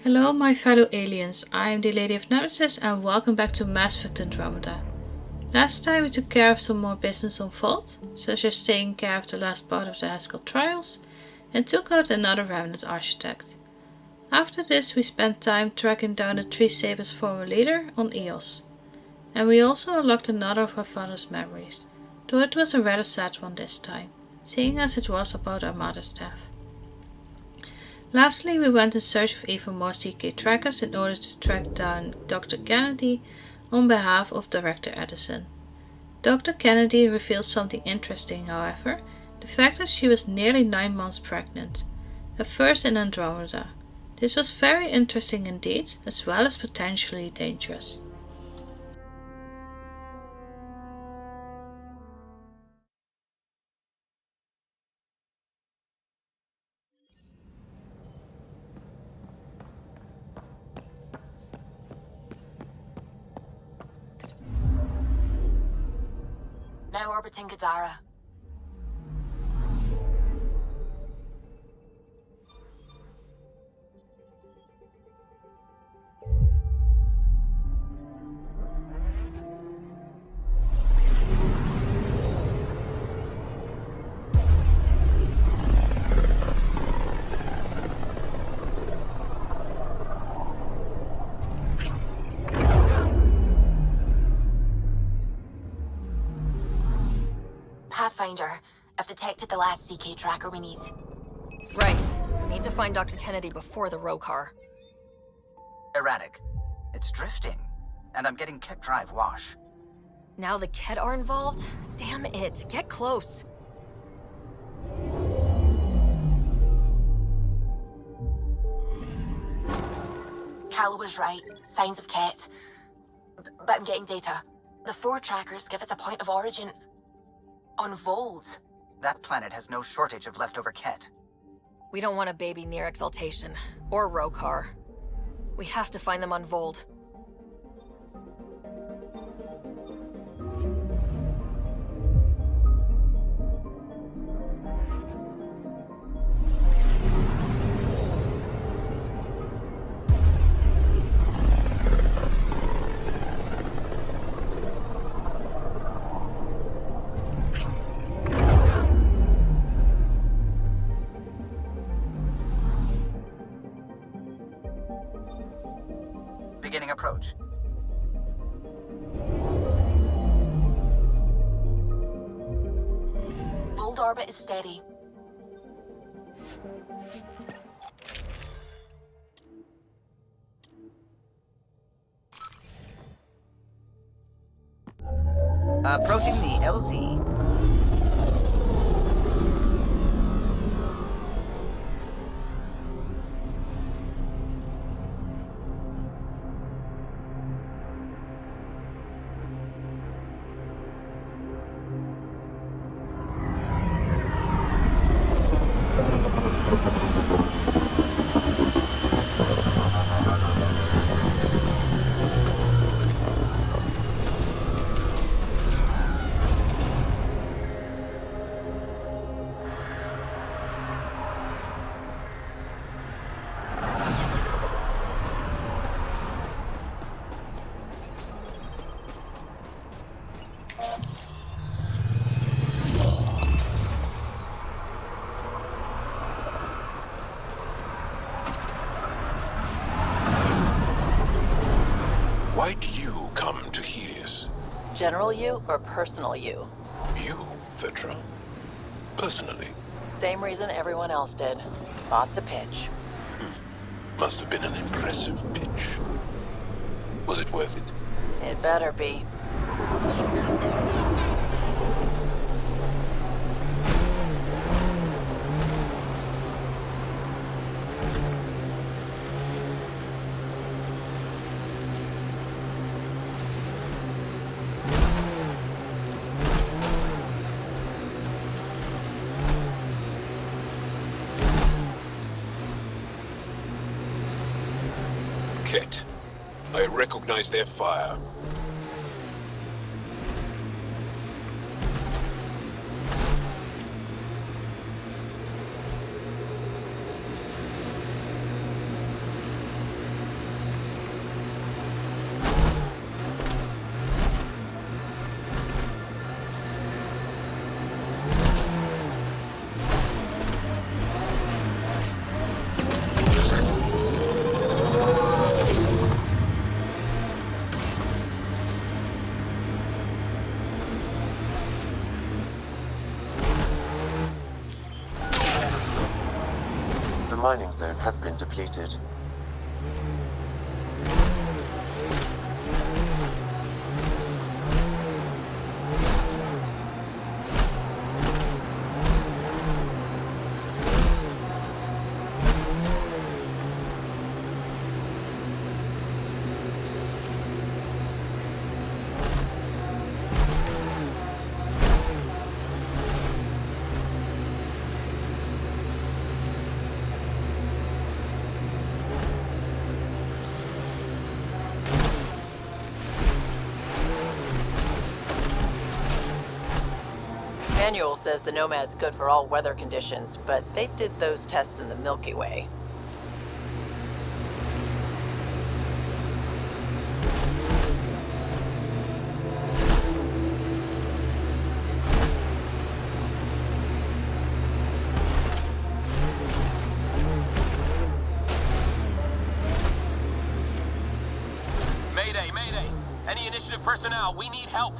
Hello my fellow aliens, I am the LadyofNemesis and welcome back to Mass Effect Andromeda. Last time we took care of some more business on Vault, such as taking care of the last part of the Haskell trials, and took out another Remnant architect. After this we spent time tracking down the Three Sabers former leader on Eos. And we also unlocked another of our father's memories, though it was a rather sad one this time, seeing as it was about our mother's death. Lastly, we went in search of even more CK trackers in order to track down Dr. Kennedy on behalf of Director Edison. Dr. Kennedy reveals something interesting, however, the fact that she was nearly 9 months pregnant, a first in Andromeda. This was very interesting indeed, as well as potentially dangerous. Now orbiting Gadara. Pathfinder, I've detected the last CK tracker we need. Right. We need to find Dr. Kennedy before the row car. Erratic. It's drifting, and I'm getting Ket drive wash. Now the Ket are involved? Damn it, get close. Callow was right. Signs of Ket. But I'm getting data. The 4 trackers give us a point of origin on Vold. That planet has no shortage of leftover Ket. We don't want a baby near Exaltation, or row car. We have to find them on Vold. Beginning approach. Vold orbit is steady. Approaching the LZ. Why do you come to Helios? General you or personal you? You, Vetra? Personally? Same reason everyone else did. Bought the pitch. Must have been an impressive pitch. Was it worth it? It better be. Ket. I recognize their fire. mining zone has been depleted. Manual says the Nomad's good for all weather conditions, but they did those tests in the Milky Way. Mayday, mayday! Any initiative personnel, we need help!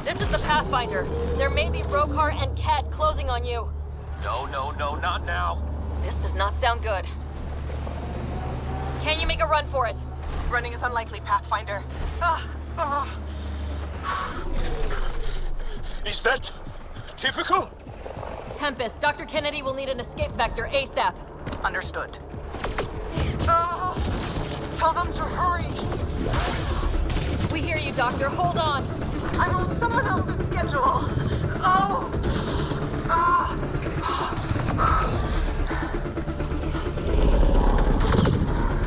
This is the Pathfinder. There may be Rokar and Ket closing on you. No, not now. This does not sound good. Can you make a run for it? Running is unlikely, Pathfinder. Is that typical? Tempest, Dr. Kennedy will need an escape vector ASAP. Understood. Tell them to hurry. We hear you, Doctor. Hold on. I'm on someone else's schedule.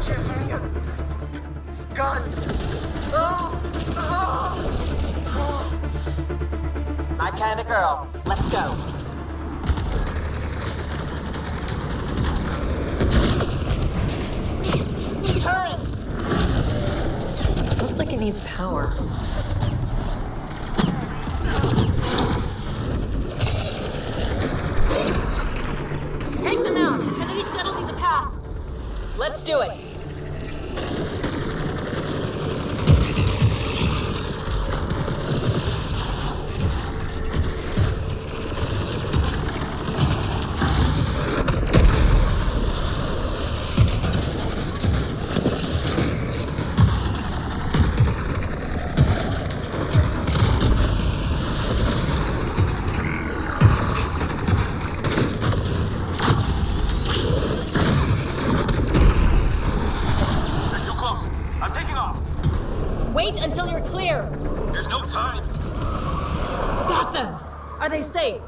Give me a gun. My kind of girl. Let's go. Turret! Looks like it needs power. Take them out! Kennedy's shuttle needs a path! Let's do it. Wait until you're clear! There's no time! Got them! Are they safe?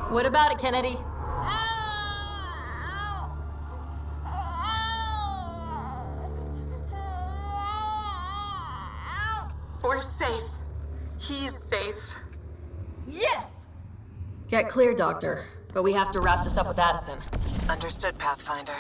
What about it, Kennedy? We're safe. He's safe. Yes! Get clear, Doctor. But we have to wrap this up with Addison. Understood, Pathfinder.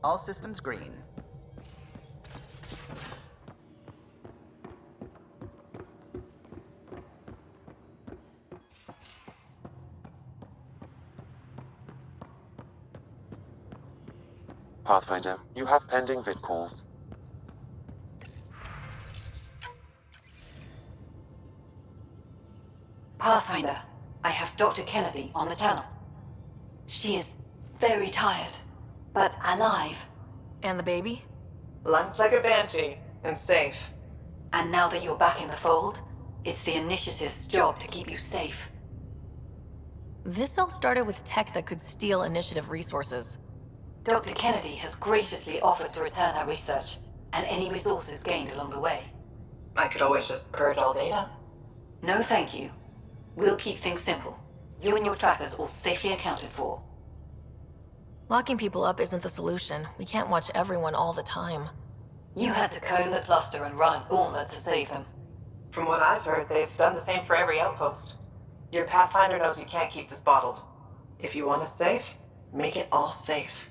All systems green. Pathfinder, you have pending vid calls. Pathfinder, I have Dr. Kennedy on the channel. She is very tired, but alive. And the baby? Lungs like a banshee, and safe. And now that you're back in the fold, it's the Initiative's job to keep you safe. This all started with tech that could steal Initiative resources. Dr. Kennedy has graciously offered to return her research, and any resources gained along the way. I could always just purge all data. No thank you. We'll keep things simple. You and your trackers all safely accounted for. Locking people up isn't the solution. We can't watch everyone all the time. You had to comb the cluster and run a gauntlet to save them. From what I've heard, they've done the same for every outpost. Your Pathfinder knows you can't keep this bottled. If you want us safe, make it all safe.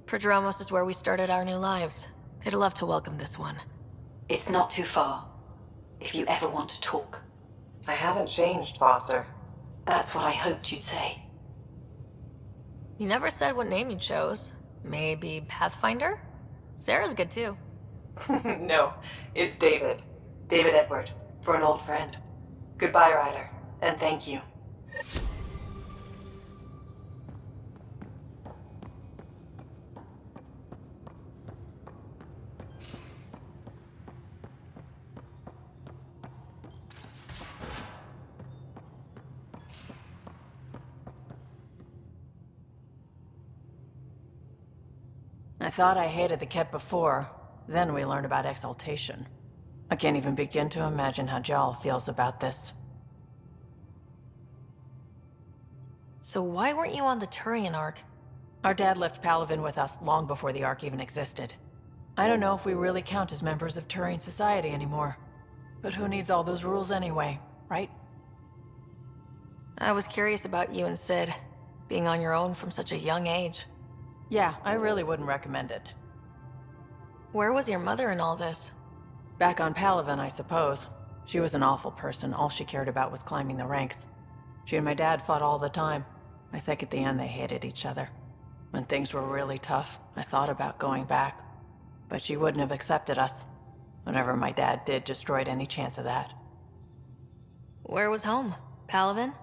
Prodromos is where we started our new lives. They'd love to welcome this one. It's not too far, if you ever want to talk. I haven't changed, Foster. That's what I hoped you'd say. You never said what name you chose. Maybe Pathfinder? Sarah's good too. No, it's David. David Edward, for an old friend. Goodbye, Ryder, and thank you. I thought I hated the Ket before. Then we learned about exaltation. I can't even begin to imagine how Jal feels about this. So why weren't you on the Turian Ark? Our dad left Palaven with us long before the Ark even existed. I don't know if we really count as members of Turian society anymore. But who needs all those rules anyway, right? I was curious about you and Sid, being on your own from such a young age. Yeah, I really wouldn't recommend it. Where was your mother in all this? Back on Palaven, I suppose. She was an awful person. All she cared about was climbing the ranks. She and my dad fought all the time. I think at the end they hated each other. When things were really tough, I thought about going back. But she wouldn't have accepted us. Whatever my dad did destroyed any chance of that. Where was home? Palaven?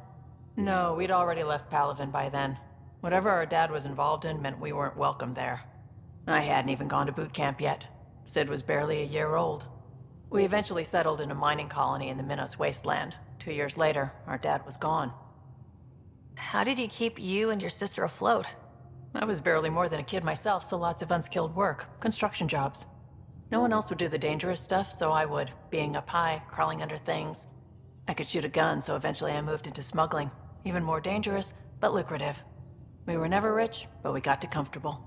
No, we'd already left Palaven by then. Whatever our dad was involved in meant we weren't welcome there. I hadn't even gone to boot camp yet. Sid was barely a year old. We eventually settled in a mining colony in the Minos wasteland. 2 years later, our dad was gone. How did he keep you and your sister afloat? I was barely more than a kid myself, so lots of unskilled work, construction jobs. No one else would do the dangerous stuff, so I would, being up high, crawling under things. I could shoot a gun, so eventually I moved into smuggling. Even more dangerous, but lucrative. We were never rich, but we got to comfortable.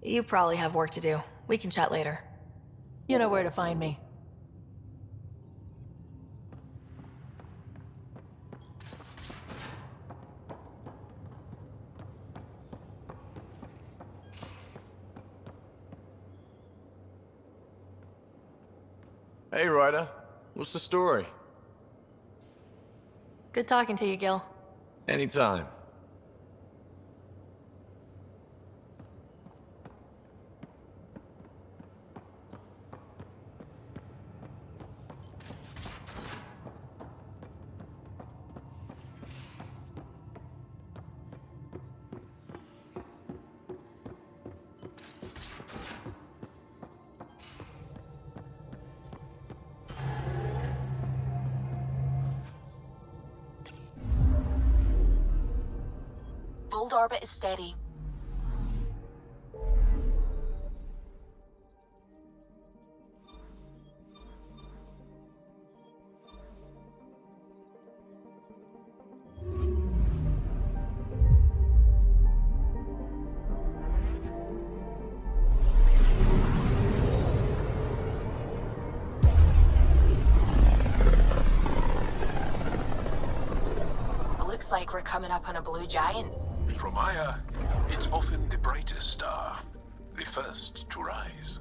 You probably have work to do. We can chat later. You know where to find me. Hey, Ryder. What's the story? Good talking to you, Gil. Anytime. Fold orbit is steady. Looks like we're coming up on a blue giant. From Aya, it's often the brightest star, the first to rise.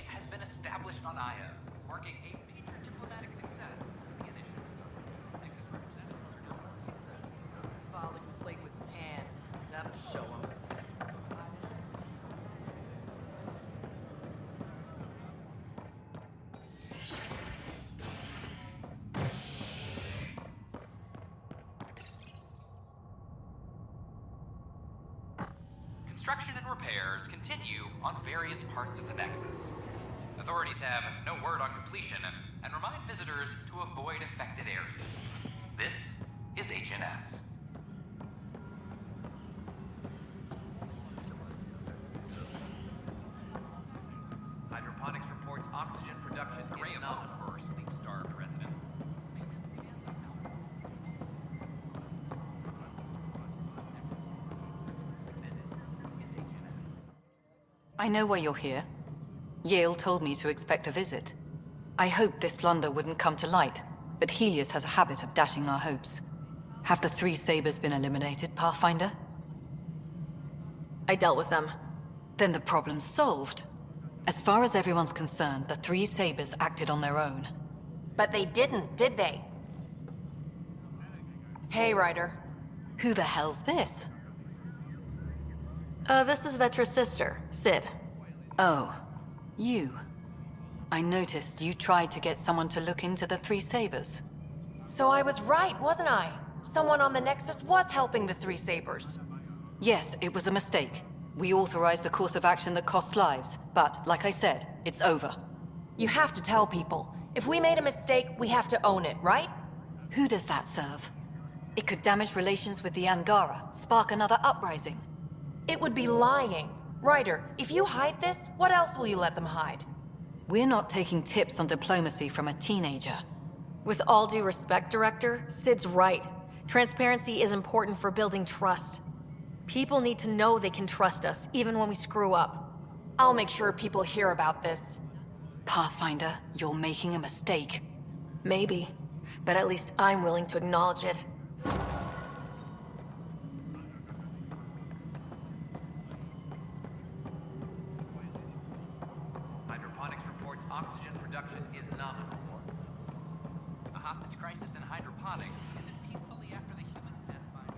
Has been established on Aya, marking a major diplomatic success. The initiative File the complaint with Tan. That'll show him. Construction and repairs continue on various parts of the Nexus. Authorities have no word on completion and remind visitors to avoid affected areas. This is HNS. Hydroponics reports oxygen production is nominal for sleep-starved residents. I know why you're here. Yale told me to expect a visit. I hoped this blunder wouldn't come to light, but Helios has a habit of dashing our hopes. Have the three Sabers been eliminated, Pathfinder? I dealt with them. Then the problem's solved. As far as everyone's concerned, the three Sabers acted on their own. But they didn't, did they? Hey, Ryder. Who the hell's this? This is Vetra's sister, Sid. Oh, you. I noticed you tried to get someone to look into the three Sabers. So I was right, wasn't I? Someone on the Nexus was helping the three Sabers. Yes, it was a mistake. We authorized a course of action that cost lives, but, like I said, it's over. You have to tell people. If we made a mistake, we have to own it, right? Who does that serve? It could damage relations with the Angara, spark another uprising. It would be lying. Ryder, if you hide this, what else will you let them hide? We're not taking tips on diplomacy from a teenager. With all due respect, Director, Sid's right. Transparency is important for building trust. People need to know they can trust us, even when we screw up. I'll make sure people hear about this. Pathfinder, you're making a mistake. Maybe, but at least I'm willing to acknowledge it. Hydroponics reports oxygen production is nominal. A hostage crisis in hydroponics ended peacefully after the human pathfinder.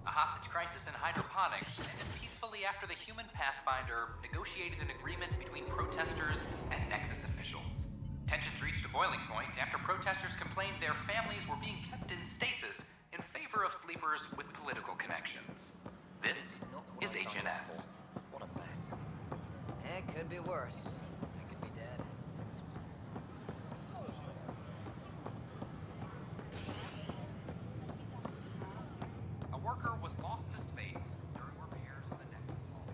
A hostage crisis in hydroponics ended peacefully after the human pathfinder negotiated an agreement between protesters and Nexus officials. Tensions boiling point after protesters complained their families were being kept in stasis in favor of sleepers with political connections. This is HNS. What a mess. It could be worse. I could be dead. A worker was lost to space during repairs on the Nexus hull.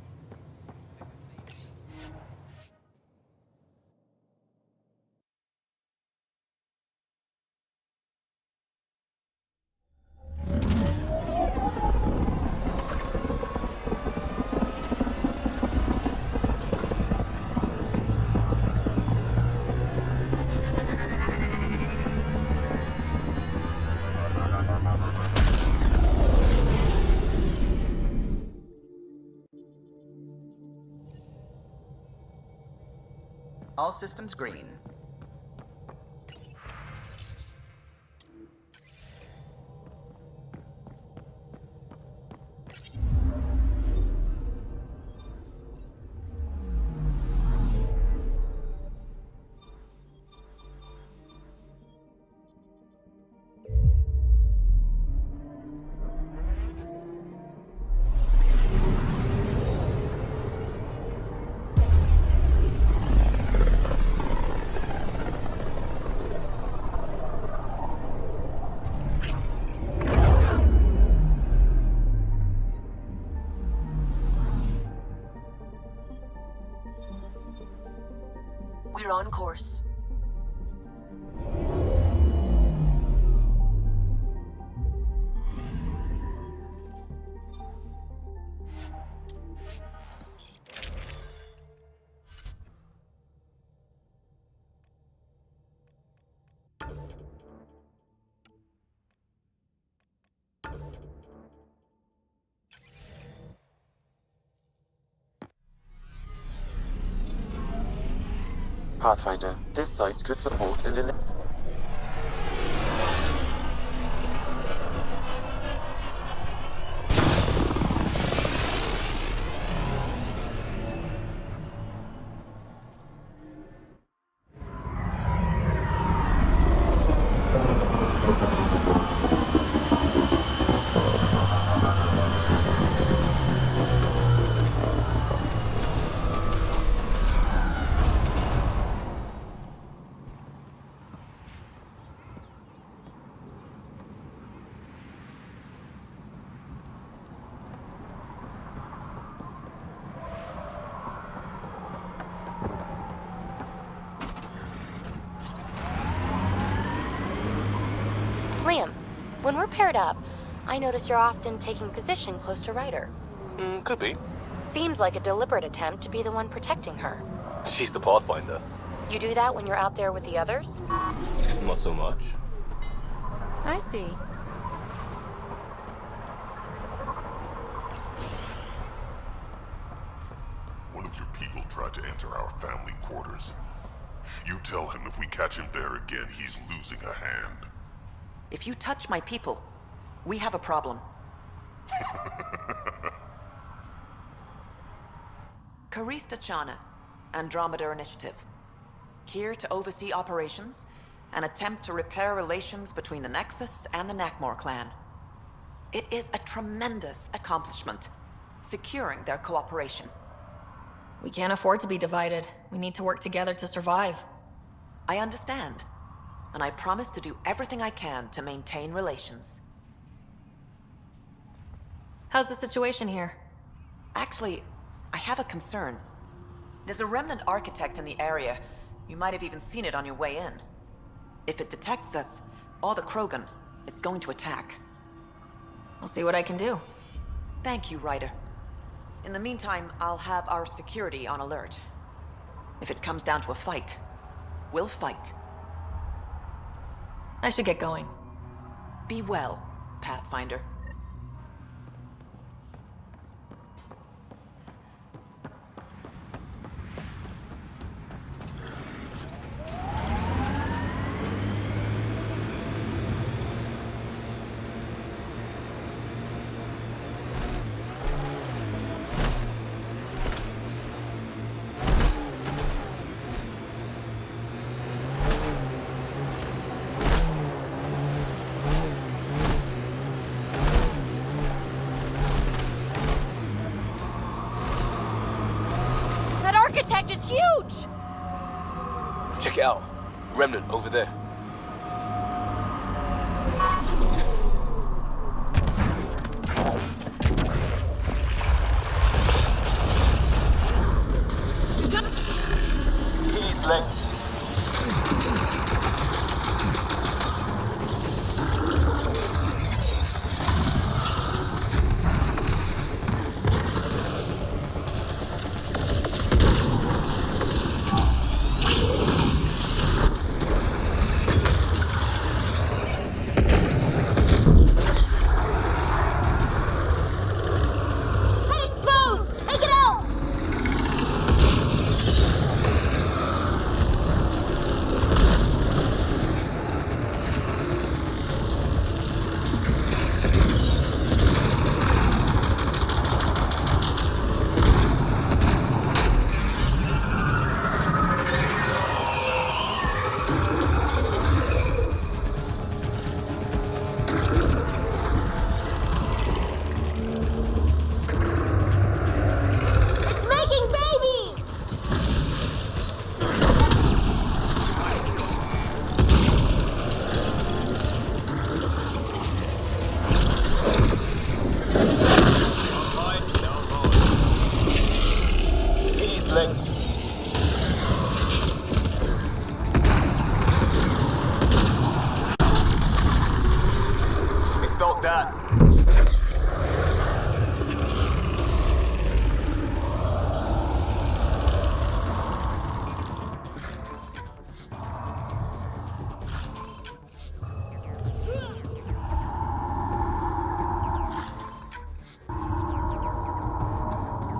All systems green. We're on course. Pathfinder, this site could support an Liam, when we're paired up, I notice you're often taking position close to Ryder. Could be. Seems like a deliberate attempt to be the one protecting her. She's the Pathfinder. You do that when you're out there with the others? Not so much. I see. One of your people tried to enter our family quarters. You tell him if we catch him there again, he's losing a hand. If you touch my people, we have a problem. Karista Chana, Andromeda Initiative. Here to oversee operations and attempt to repair relations between the Nexus and the Nakmor clan. It is a tremendous accomplishment, securing their cooperation. We can't afford to be divided. We need to work together to survive. I understand, and I promise to do everything I can to maintain relations. How's the situation here? Actually, I have a concern. There's a remnant architect in the area. You might have even seen it on your way in. If it detects us, or the Krogan, it's going to attack. I'll see what I can do. Thank you, Ryder. In the meantime, I'll have our security on alert. If it comes down to a fight, we'll fight. I should get going. Be well, Pathfinder. Check it out. Remnant over there. Needs length.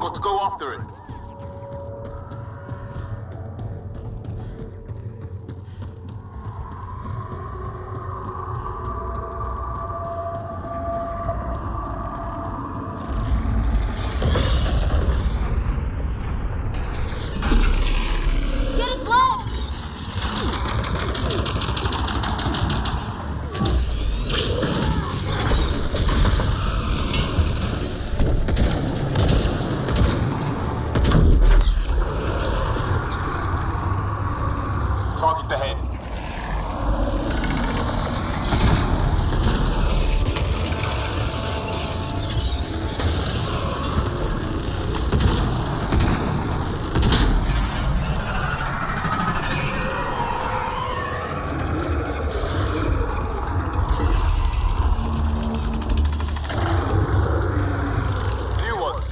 Got to go after it. Target ahead. New ones.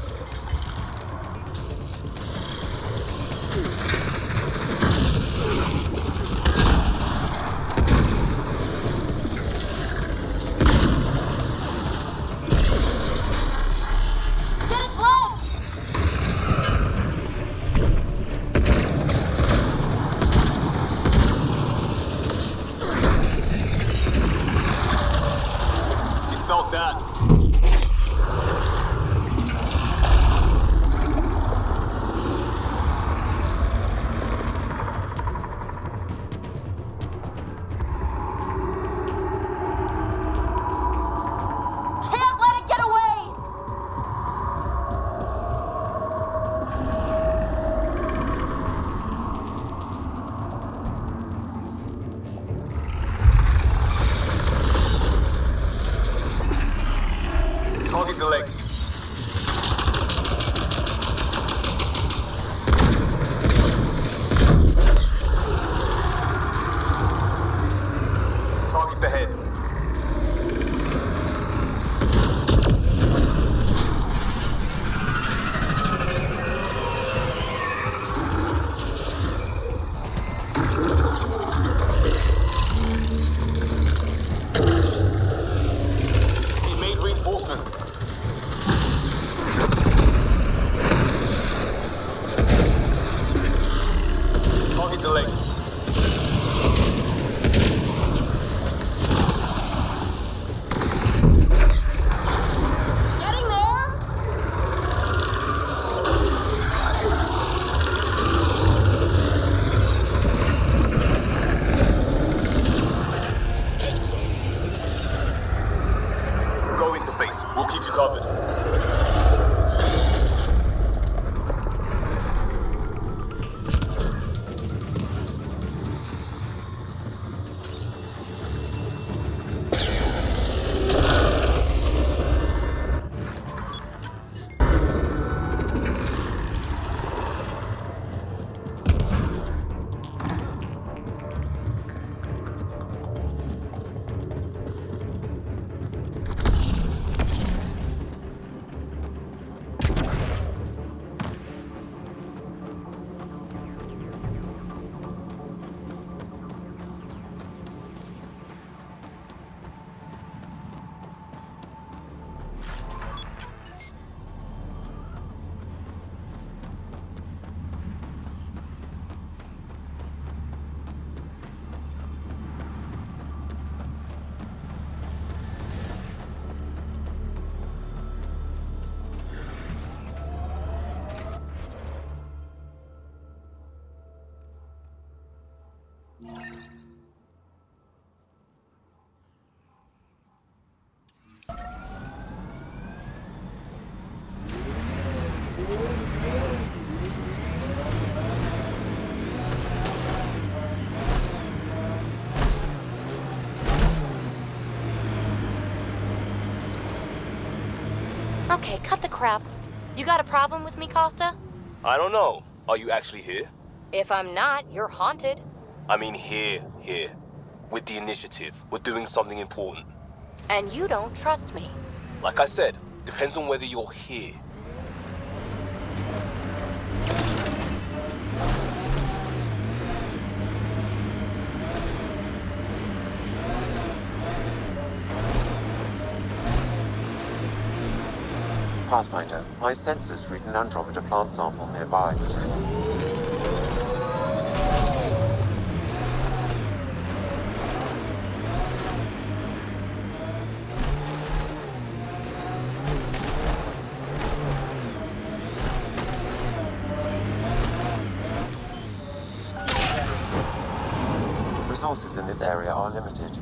Okay, cut the crap. You got a problem with me, Costa? I don't know. Are you actually here? If I'm not, you're haunted. I mean here. With the initiative. We're doing something important. And you don't trust me. Like I said, depends on whether you're here. Pathfinder, my sensors read an Andromeda plant sample nearby. Resources in this area are limited.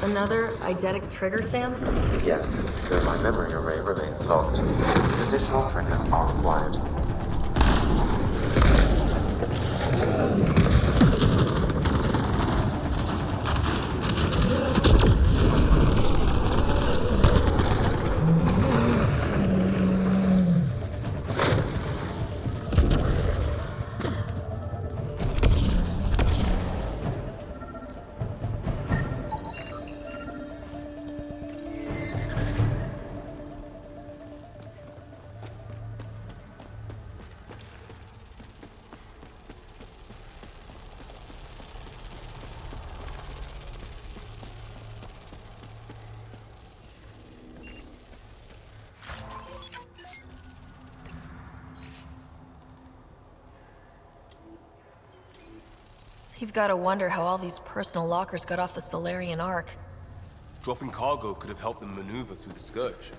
Another eidetic trigger, Sam? Yes, though my memory array remains locked. Additional triggers are required. You've got to wonder how all these personal lockers got off the Solarian Ark. Dropping cargo could have helped them maneuver through the Scourge.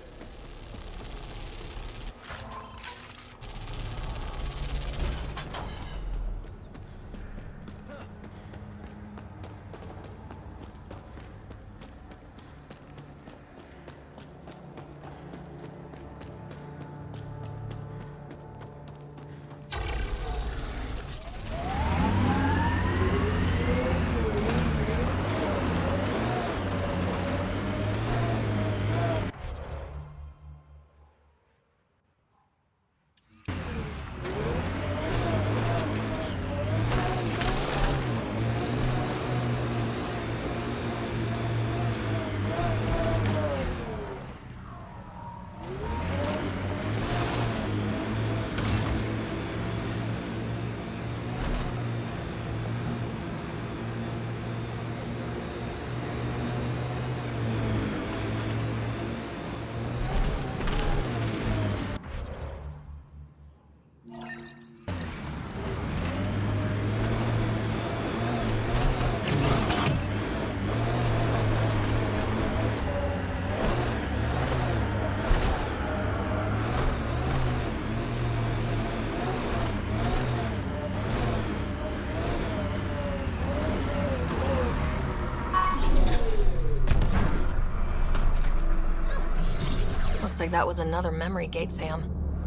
Looks like that was another memory gate, Sam.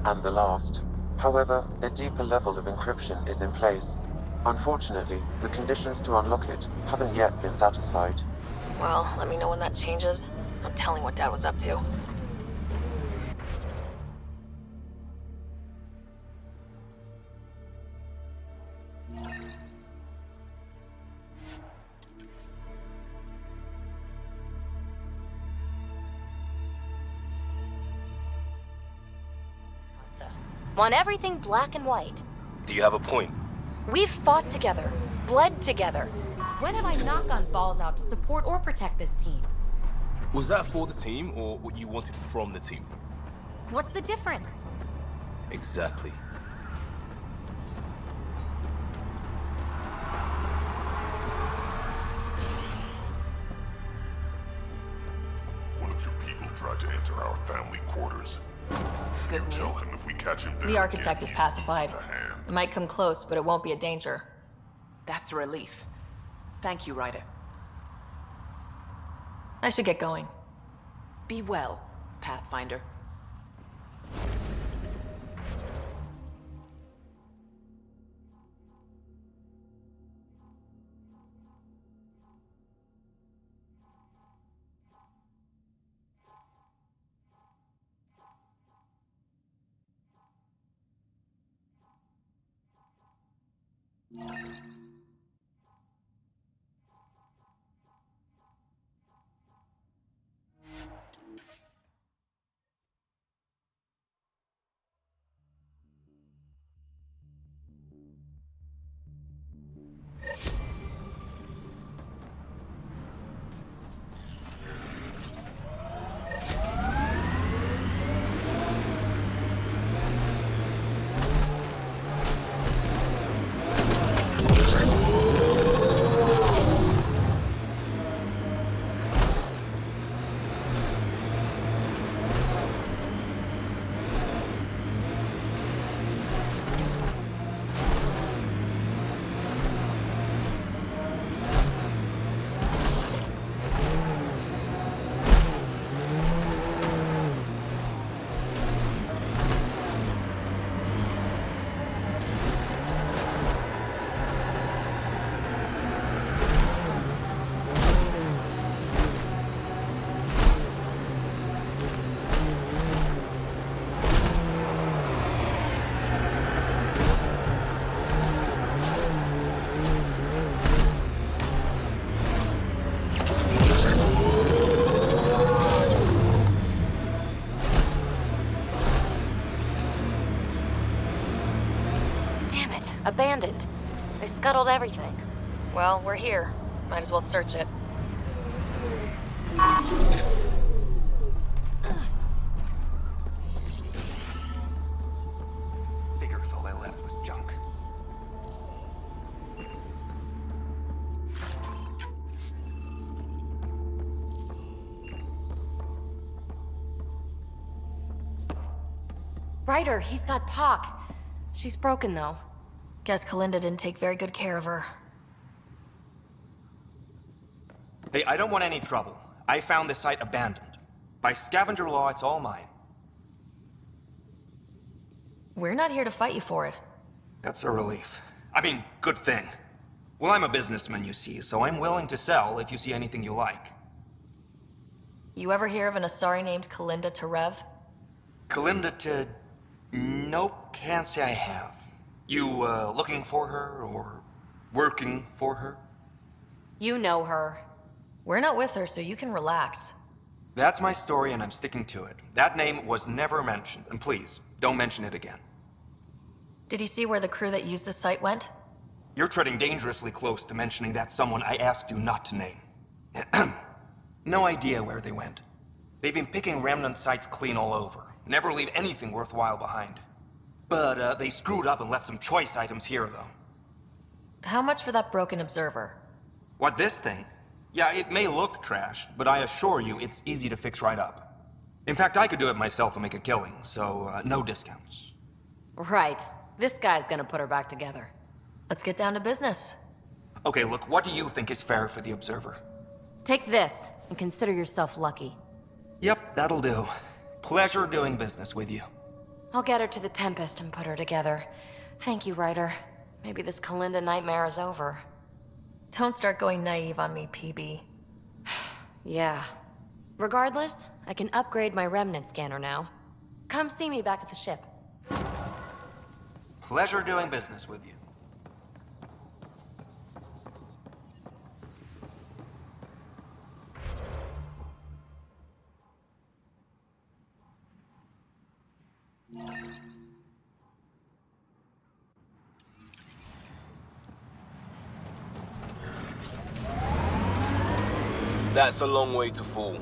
And the last. However, a deeper level of encryption is in place. Unfortunately, the conditions to unlock it haven't yet been satisfied. Well, let me know when that changes. I'm telling what Dad was up to. Want everything black and white. Do you have a point? We've fought together, bled together. When have I not gone balls out to support or protect this team? Was that for the team, or what you wanted from the team? What's the difference? Exactly. One of your people tried to enter our family quarters. Good You tell news. him if we catch him there The architect again, is he's pacified. losing a hand. It might come close, but it won't be a danger. That's a relief. Thank you, Ryder. I should get going. Be well, Pathfinder. Abandoned. They scuttled everything. Well, we're here. Might as well search it. Figures all I left was junk. Ryder, he's got Pock. She's broken, though. Guess Kalinda didn't take very good care of her. Hey, I don't want any trouble. I found this site abandoned. By scavenger law, it's all mine. We're not here to fight you for it. That's a relief. I mean, good thing. Well, I'm a businessman, you see, so I'm willing to sell if you see anything you like. You ever hear of an Asari named Kalinda Terev? Kalinda to... Nope, can't say I have. You, looking for her, or working for her? You know her. We're not with her, so you can relax. That's my story, and I'm sticking to it. That name was never mentioned, and please, don't mention it again. Did you see where the crew that used the site went? You're treading dangerously close to mentioning that someone I asked you not to name. No idea where they went. They've been picking remnant sites clean all over. Never leave anything worthwhile behind. But, they screwed up and left some choice items here, though. How much for that broken observer? What, this thing? Yeah, it may look trashed, but I assure you it's easy to fix right up. In fact, I could do it myself and make a killing, so, no discounts. Right. This guy's gonna put her back together. Let's get down to business. Okay, look, what do you think is fair for the observer? Take this, and consider yourself lucky. Yep, that'll do. Pleasure doing business with you. I'll get her to the Tempest and put her together. Thank you, Ryder. Maybe this Kalinda nightmare is over. Don't start going naive on me, PB. Yeah. Regardless, I can upgrade my remnant scanner now. Come see me back at the ship. Pleasure doing business with you. That's a long way to fall.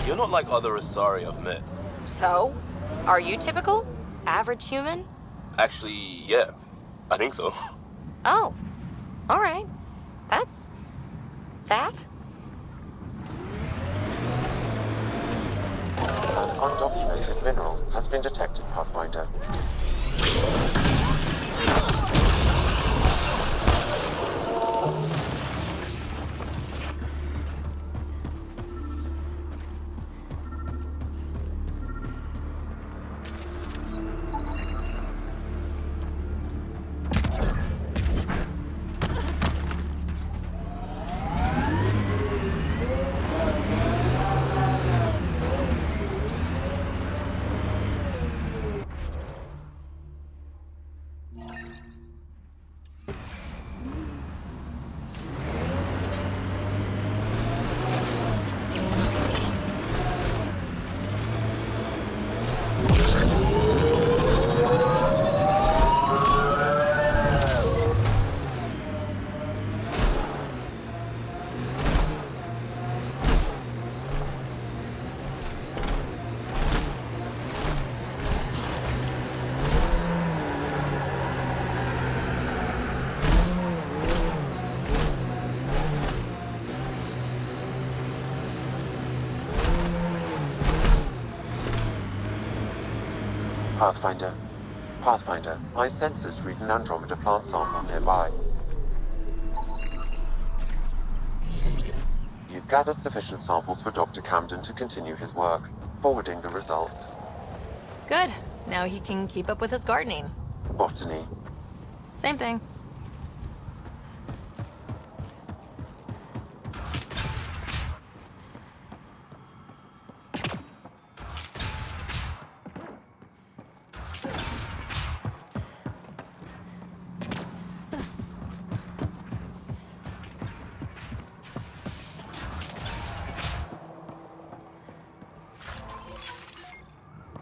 You're not like other Asari I've met. So? Are you typical? Average human? Actually, yeah. I think so. Oh. Alright. That's... sad? An undocumented mineral has been detected, Pathfinder. Pathfinder, my sensors read an Andromeda plant sample nearby. You've gathered sufficient samples for Dr. Camden to continue his work, forwarding the results. Good. Now he can keep up with his gardening. Botany. Same thing.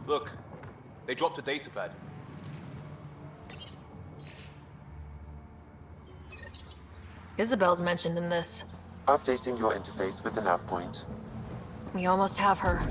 Look, they dropped a datapad. Isabel's mentioned in this. Updating your interface with the nav point. We almost have her.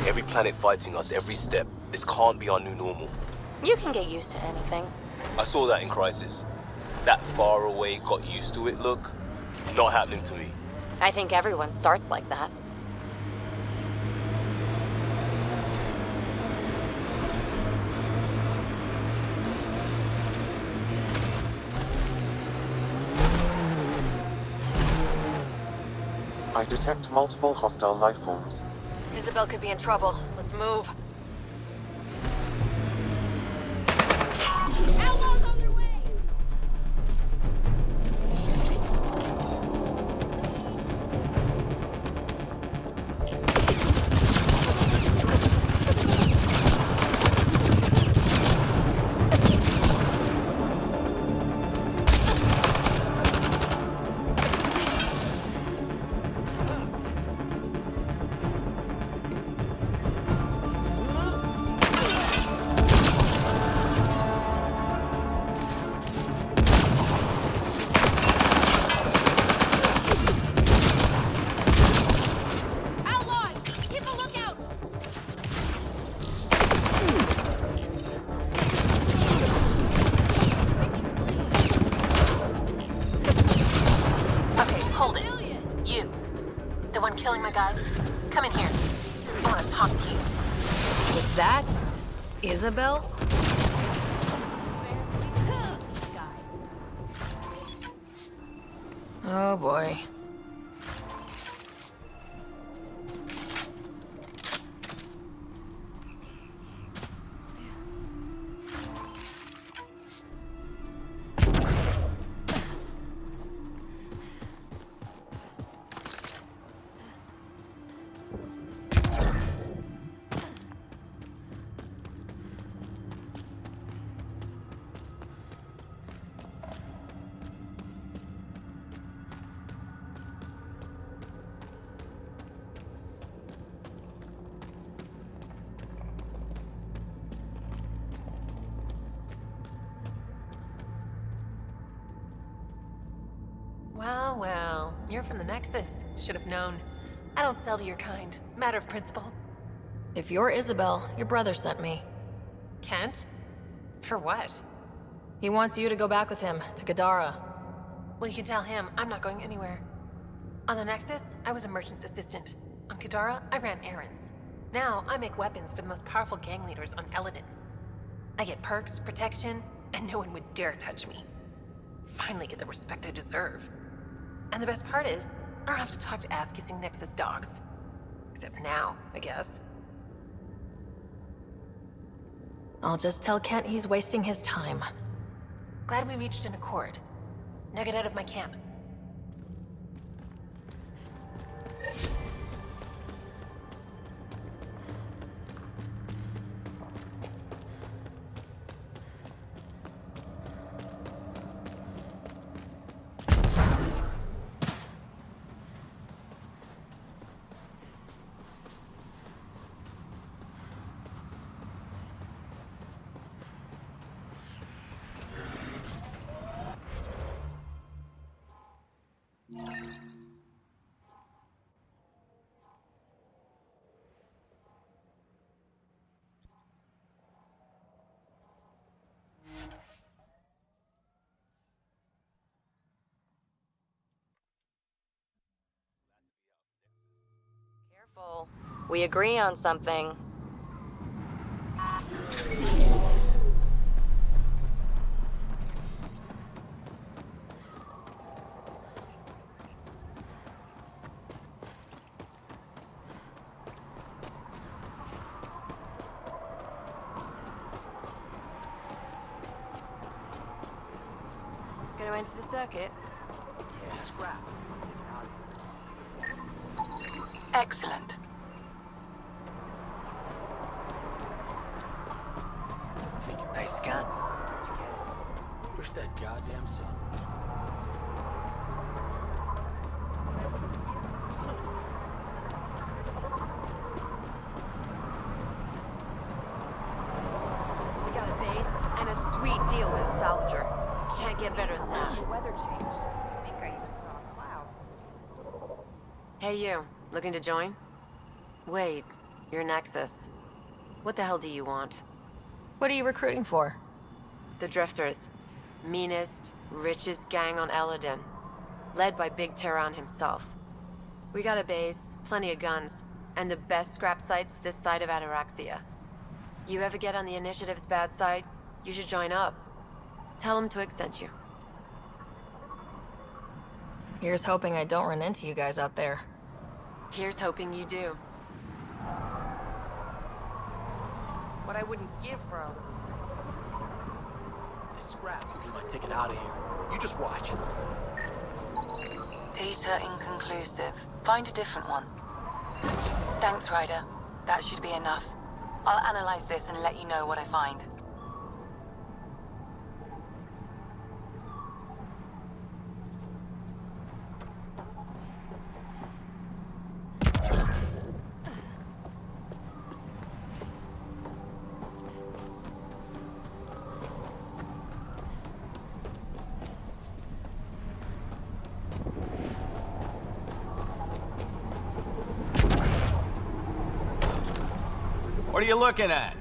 Every planet fighting us every step. This can't be our new normal. You can get used to anything. I saw that in Crisis. That far away, got used to it look. Not happening to me. I think everyone starts like that. I detect multiple hostile life forms. Isabel could be in trouble. Let's move. Outlaws on their way! The one killing my guys? Come in here. I want to talk to you. Was that Isabel? Oh boy. Well, you're from the Nexus. Should have known. I don't sell to your kind. Matter of principle. If you're Isabel, your brother sent me. Kent? For what? He wants you to go back with him, to Gadara. Well, you can tell him I'm not going anywhere. On the Nexus, I was a merchant's assistant. On Kadara, I ran errands. Now, I make weapons for the most powerful gang leaders on Eladin. I get perks, protection, and no one would dare touch me. Finally get the respect I deserve. And the best part is, I don't have to talk to ass-kissing Nexus dogs. Except now, I guess. I'll just tell Kent he's wasting his time. Glad we reached an accord. Now get out of my camp. Careful. We agree on something. Gonna enter the circuit? Yeah, scrap. Excellent. Nice gun. Push that goddamn sun. We got a base and a sweet deal with a salvager. Can't get better than that. The weather changed. I think I even saw a cloud. Hey you, looking to join? Wait, you're Nexus. What the hell do you want? What are you recruiting for? The Drifters. Meanest, richest gang on Eladin. Led by Big Terran himself. We got a base, plenty of guns, and the best scrap sites this side of Ataraxia. You ever get on the Initiative's bad side, you should join up. Tell them Twig sent you. Here's hoping I don't run into you guys out there. Here's hoping you do. What I wouldn't give for a... This scrap will be my ticket out of here. You just watch. Data inconclusive. Find a different one. Thanks, Ryder. That should be enough. I'll analyze this and let you know what I find. What are you looking at?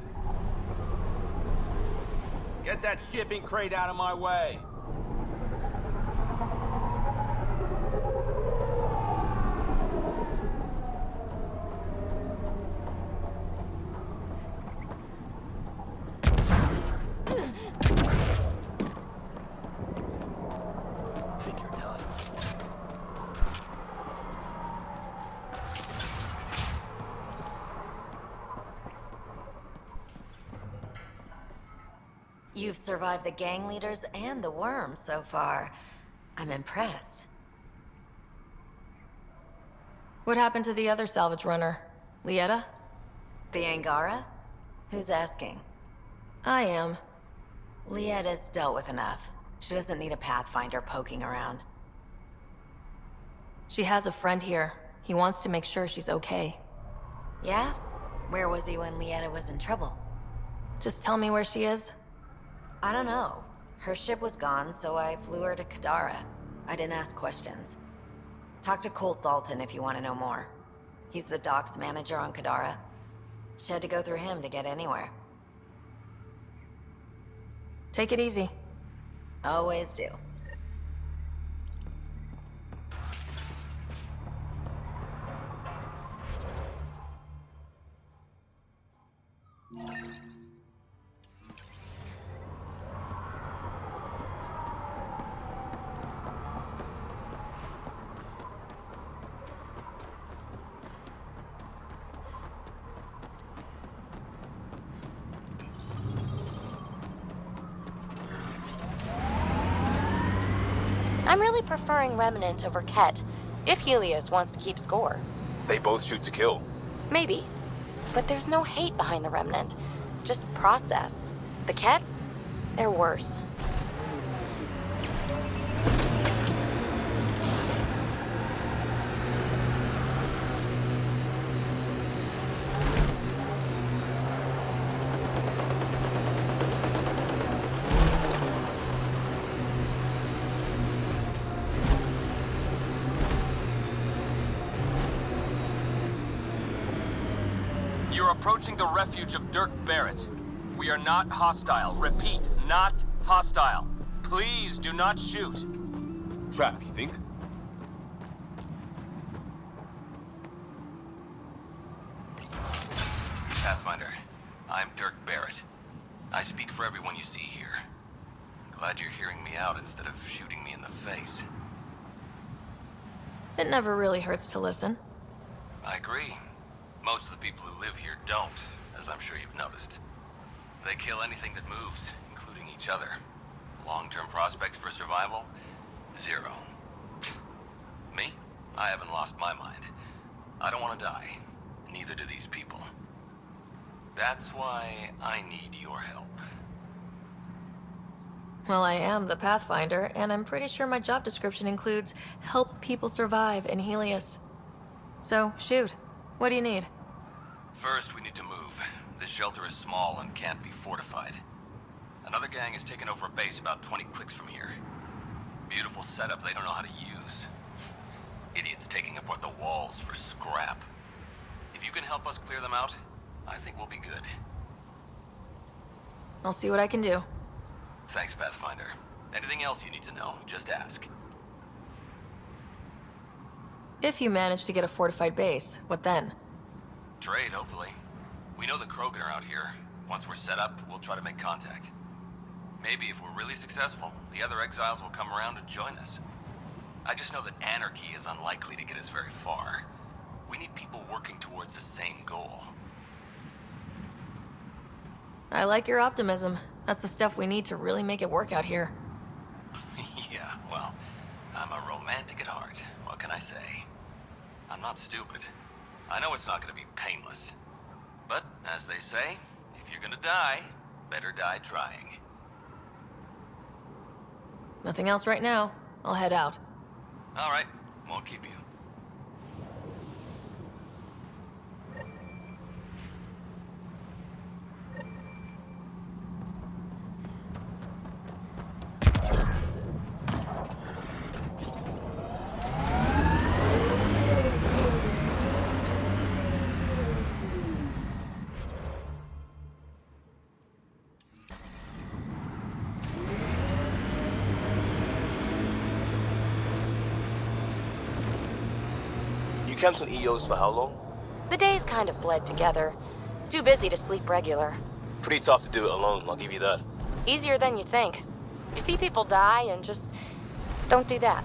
Get that shipping crate out of my way. You've survived the gang leaders and the worms so far. I'm impressed. What happened to the other salvage runner? Lieta? The Angara? Who's asking? I am. Lieta's dealt with enough. She doesn't need a Pathfinder poking around. She has a friend here. He wants to make sure she's okay. Yeah? Where was he when Lieta was in trouble? Just tell me where she is. I don't know. Her ship was gone, so I flew her to Kadara. I didn't ask questions. Talk to Colt Dalton if you want to know more. He's the docks manager on Kadara. She had to go through him to get anywhere. Take it easy. Always do. I'm really preferring Remnant over Ket, if Helios wants to keep score. They both shoot to kill. Maybe. But there's no hate behind the Remnant. Just process. The Ket? They're worse. You're approaching the refuge of Dirk Barrett. We are not hostile. Repeat, not hostile. Please do not shoot. Trap, you think? Pathfinder, I'm Dirk Barrett. I speak for everyone you see here. Glad you're hearing me out instead of shooting me in the face. It never really hurts to listen. I agree. Most of the people who live here don't, as I'm sure you've noticed. They kill anything that moves, including each other. Long-term prospects for survival? Zero. Me? I haven't lost my mind. I don't want to die. Neither do these people. That's why I need your help. Well, I am the Pathfinder, and I'm pretty sure my job description includes help people survive in Helios. So, shoot. What do you need? First, we need to move. This shelter is small and can't be fortified. Another gang has taken over a base about 20 clicks from here. Beautiful setup they don't know how to use. Idiots taking apart the walls for scrap. If you can help us clear them out, I think we'll be good. I'll see what I can do. Thanks, Pathfinder. Anything else you need to know, just ask. If you manage to get a fortified base, what then? Trade, hopefully. We know the Krogan are out here. Once we're set up, we'll try to make contact. Maybe if we're really successful, the other exiles will come around and join us. I just know that anarchy is unlikely to get us very far. We need people working towards the same goal. I like your optimism. That's the stuff we need to really make it work out here. Yeah, well, I'm a romantic at heart. What can I say? I'm not stupid. I know it's not going to be painless. But, as they say, if you're gonna die, better die trying. Nothing else right now. I'll head out. All right, won't keep you. You camped on EOs for how long? The days kind of bled together. Too busy to sleep regular. Pretty tough to do it alone, I'll give you that. Easier than you think. You see people die and just don't do that.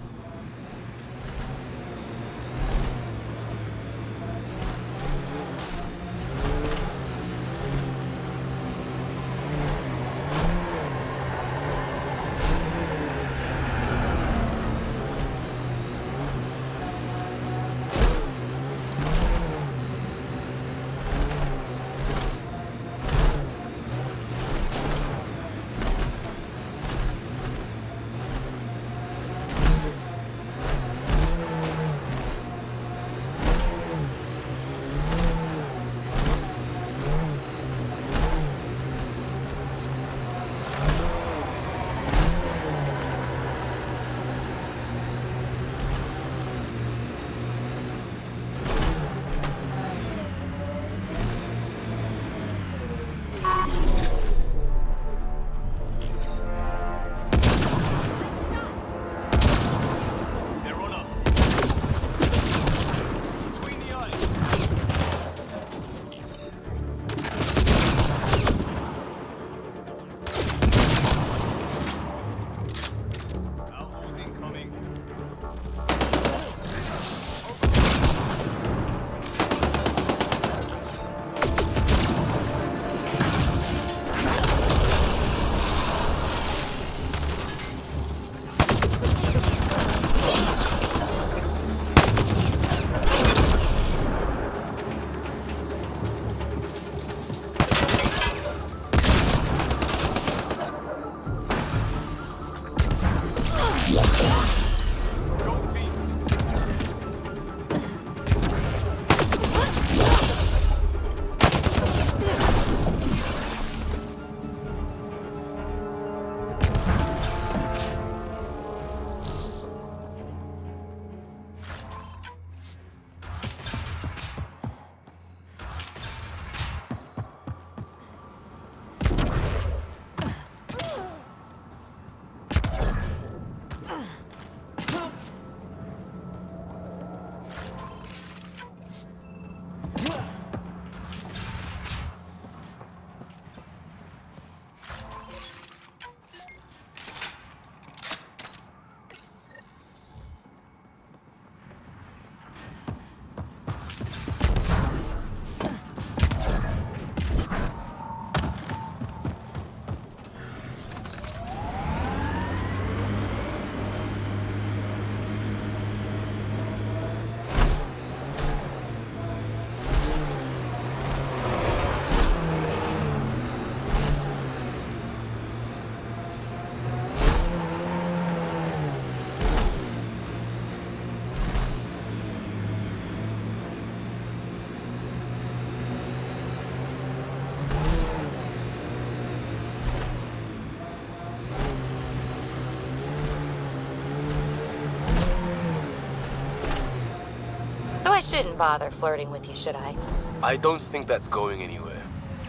shouldn't bother flirting with you, should I? I don't think that's going anywhere.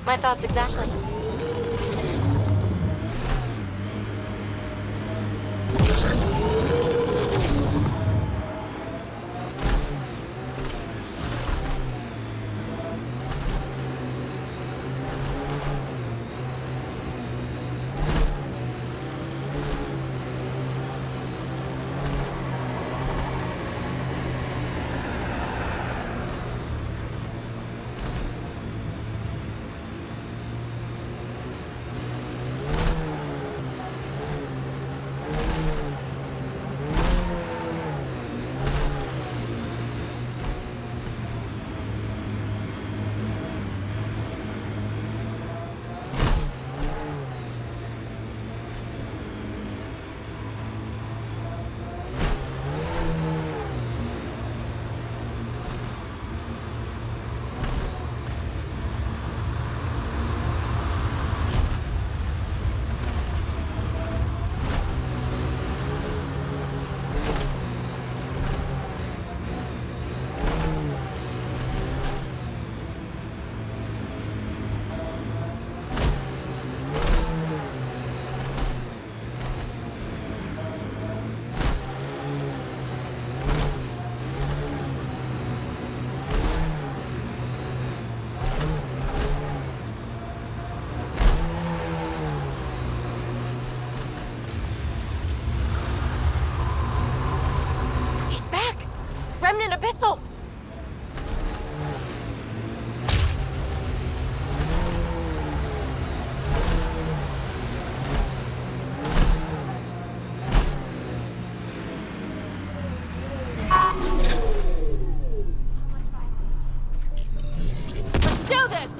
My thoughts exactly. Remnant Abyssal! Let's do this!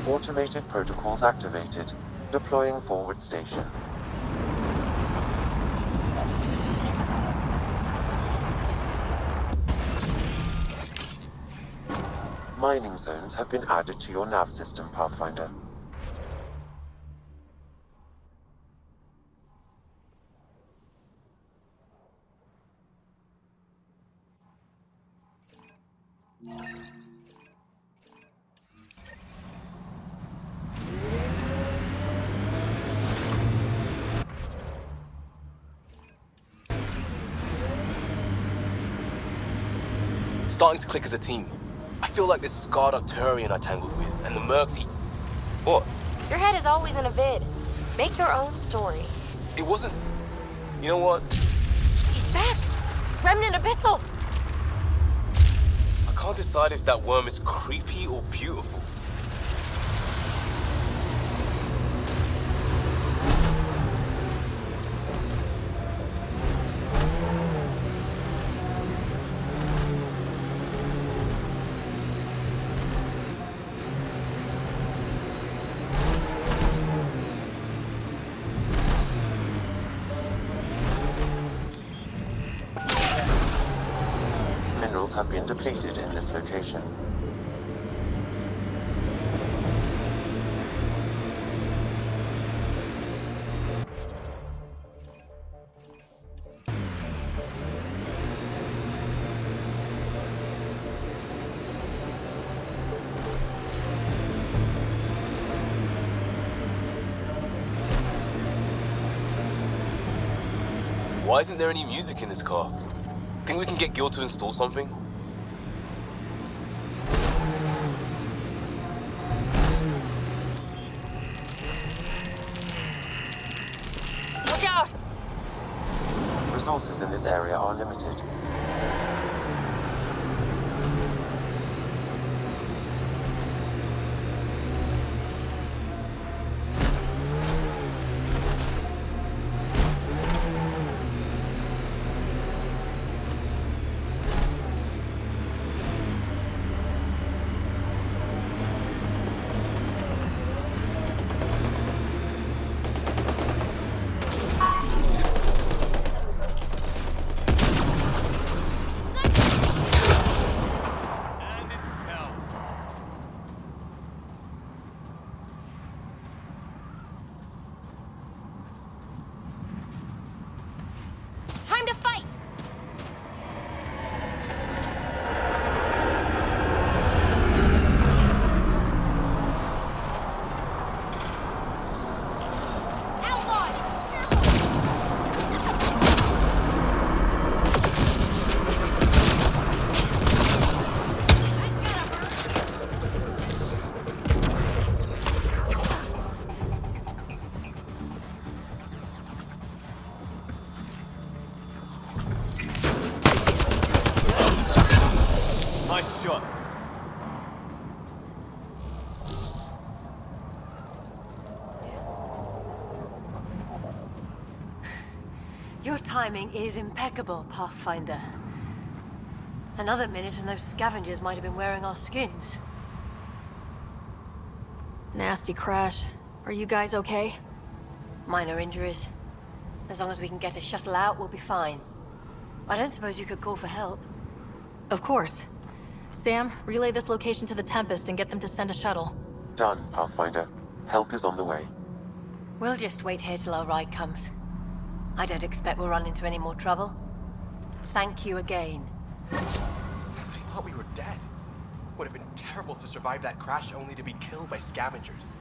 Automated protocols activated. Deploying forward station. Mining zones have been added to your nav system, Pathfinder. Starting to click as a team. I feel like this scarred up Turian I tangled with, and the mercs he... What? Your head is always in a vid. Make your own story. It wasn't... You know what? He's back! Remnant Abyssal! I can't decide if that worm is creepy or beautiful. materials have been depleted in this location. Why isn't there any music in this car? Think we can get Gil to install something? Look out! Resources in this area are limited. Time to fight! Nice shot. Your timing is impeccable, Pathfinder. Another minute and those scavengers might have been wearing our skins. Nasty crash. Are you guys okay? Minor injuries. As long as we can get a shuttle out, we'll be fine. I don't suppose you could call for help. Of course. Sam, relay this location to the Tempest and get them to send a shuttle. Done, Pathfinder. Help is on the way. We'll just wait here till our ride comes. I don't expect we'll run into any more trouble. Thank you again. I thought we were dead. Would have been terrible to survive that crash only to be killed by scavengers.